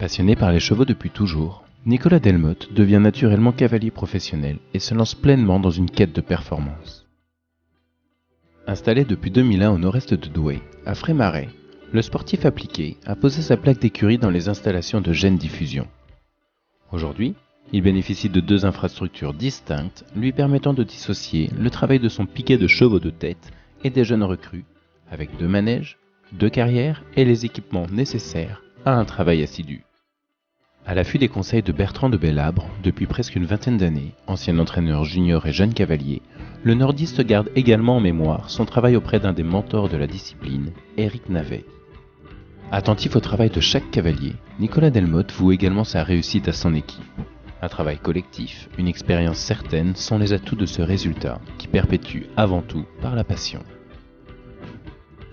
Passionné par les chevaux depuis toujours, Nicolas Delmotte devient naturellement cavalier professionnel et se lance pleinement dans une quête de performance. Installé depuis 2001 au nord-est de Douai, à Frémarais, le sportif appliqué a posé sa plaque d'écurie dans les installations de Gênes Diffusion. Aujourd'hui, il bénéficie de deux infrastructures distinctes lui permettant de dissocier le travail de son piquet de chevaux de tête et des jeunes recrues, avec deux manèges, deux carrières et les équipements nécessaires à un travail assidu. À l'affût des conseils de Bertrand de Bellabre, depuis presque une vingtaine d'années, ancien entraîneur junior et jeune cavalier, le nordiste garde également en mémoire son travail auprès d'un des mentors de la discipline, Éric Navet. Attentif au travail de chaque cavalier, Nicolas Delmotte voue également sa réussite à son équipe. Un travail collectif, une expérience certaine sont les atouts de ce résultat, qui perpétue avant tout par la passion.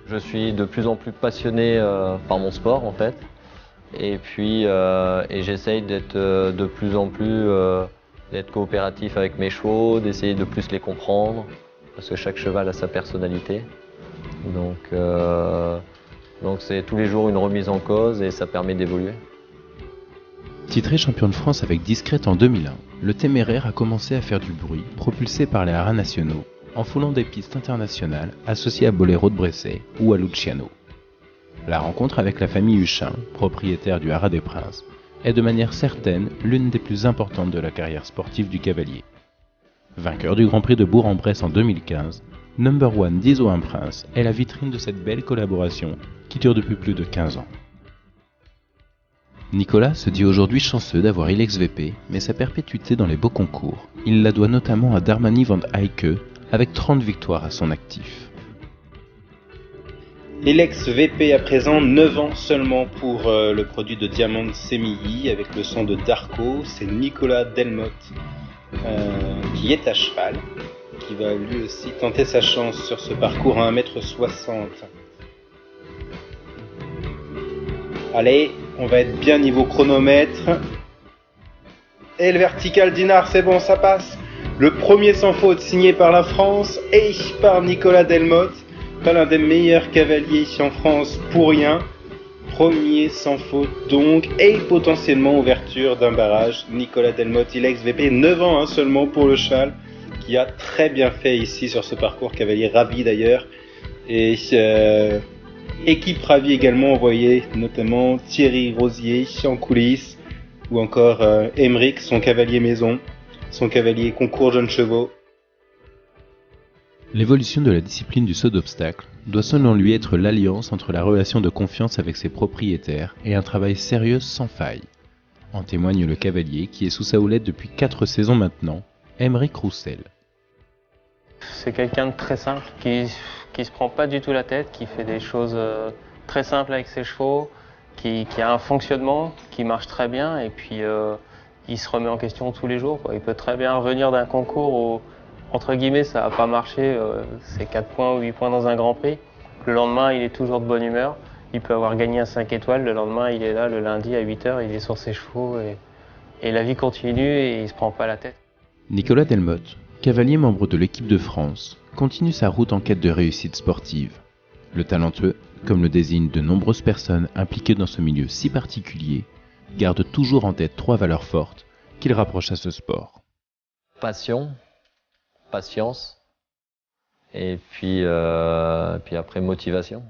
Je suis de plus en plus passionné par mon sport en fait. Et puis j'essaye d'être de plus en plus d'être coopératif avec mes chevaux, d'essayer de plus les comprendre, parce que chaque cheval a sa personnalité. Donc c'est tous les jours une remise en cause et ça permet d'évoluer. Titré champion de France avec Discrète en 2001, le Téméraire a commencé à faire du bruit, propulsé par les haras nationaux, en foulant des pistes internationales associées à Boléro de Bresset ou à Luciano. La rencontre avec la famille Huchin, propriétaire du Haras des Princes, est de manière certaine l'une des plus importantes de la carrière sportive du cavalier. Vainqueur du Grand Prix de Bourg-en-Bresse en 2015, Number One d'Iso un Prince est la vitrine de cette belle collaboration qui dure depuis plus de 15 ans. Nicolas se dit aujourd'hui chanceux d'avoir Ilex VP, mais sa perpétuité dans les beaux concours, il la doit notamment à Darmani van Heike, avec 30 victoires à son actif. Ilex VP à présent 9 ans seulement pour le produit de Diamant Semilly avec le son de Darko, c'est Nicolas Delmotte qui est à cheval, qui va lui aussi tenter sa chance sur ce parcours à 1m60. Allez, on va être bien niveau chronomètre. Et le vertical d'Inard, c'est bon, ça passe. Le premier sans faute signé par la France et par Nicolas Delmotte. Pas l'un des meilleurs cavaliers ici en France pour rien. Premier sans faute donc, et potentiellement ouverture d'un barrage. Nicolas Delmotte, Ilex VP, 9 ans seulement pour le cheval, qui a très bien fait ici sur ce parcours, cavalier ravi d'ailleurs. Et équipe ravie également, on voyait notamment Thierry Rosier en coulisses, ou encore Emeric, son cavalier maison, son cavalier concours jeunes chevaux. L'évolution de la discipline du saut d'obstacle doit selon lui être l'alliance entre la relation de confiance avec ses propriétaires et un travail sérieux sans faille. En témoigne le cavalier qui est sous sa houlette depuis 4 saisons maintenant, Emeric Roussel. C'est quelqu'un de très simple qui se prend pas du tout la tête, qui fait des choses très simples avec ses chevaux, qui a un fonctionnement qui marche très bien et puis il se remet en question tous les jours, quoi. Il peut très bien revenir d'un concours où entre guillemets, ça n'a pas marché, c'est 4 points ou 8 points dans un Grand Prix. Le lendemain, il est toujours de bonne humeur. Il peut avoir gagné un 5 étoiles. Le lendemain, il est là, le lundi à 8h, il est sur ses chevaux et la vie continue et il ne se prend pas la tête. Nicolas Delmotte, cavalier membre de l'équipe de France, continue sa route en quête de réussite sportive. Le talentueux, comme le désignent de nombreuses personnes impliquées dans ce milieu si particulier, garde toujours en tête 3 valeurs fortes qu'il rapprochent à ce sport. Passion, patience et puis après motivation.